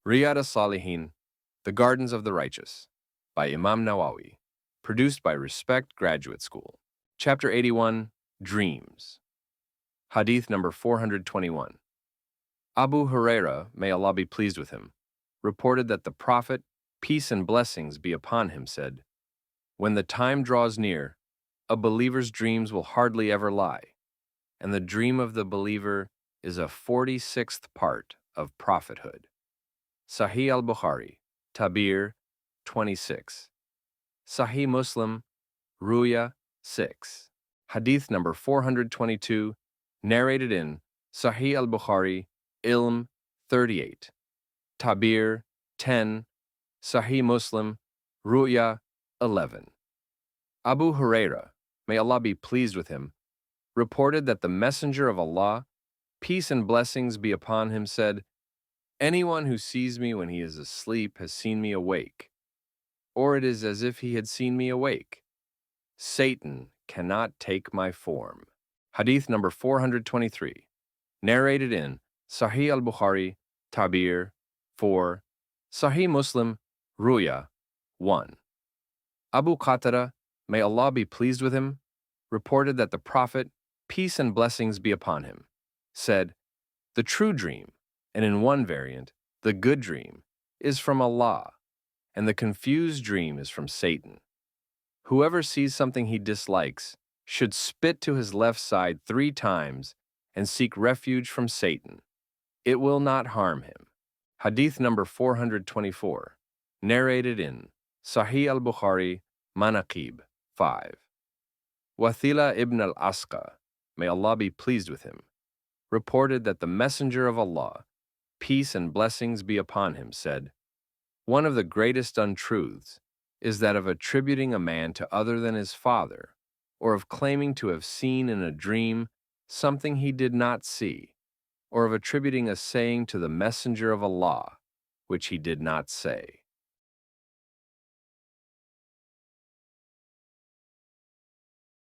Riyad As-Salihin, The Gardens of the Righteous, by Imam Nawawi, produced by Respect Graduate School. Chapter 81, Dreams. Hadith number 421. Abu Huraira, may Allah be pleased with him, reported that the Prophet, peace and blessings be upon him, said, "When the time draws near, a believer's dreams will hardly ever lie, and the dream of the believer is a 46th part of prophethood." Sahih al-Bukhari, Tabir 26. Sahih Muslim, Ruya 6. Hadith number 422, narrated in Sahih al-Bukhari, Ilm 38. Tabir 10. Sahih Muslim, Ruya 11. Abu Huraira, may Allah be pleased with him, reported that the Messenger of Allah, peace and blessings be upon him, said, "Anyone who sees me when he is asleep has seen me awake, or it is as if he had seen me awake. Satan cannot take my form." Hadith number 423, narrated in Sahih al-Bukhari, Tabir 4, Sahih Muslim, Ruya 1. Abu Qatada, may Allah be pleased with him, reported that the Prophet, peace and blessings be upon him, said, "The true dream, and in one variant, the good dream, is from Allah, and the confused dream is from Satan. Whoever sees something he dislikes should spit to his left side 3 times and seek refuge from Satan. It will not harm him." Hadith number 424, narrated in Sahih al-Bukhari, Manaqib 5. Wathila ibn al-Asqa, may Allah be pleased with him, reported that the Messenger of Allah, peace and blessings be upon him, said, "One of the greatest untruths is that of attributing a man to other than his father, or of claiming to have seen in a dream something he did not see, or of attributing a saying to the Messenger of Allah which he did not say."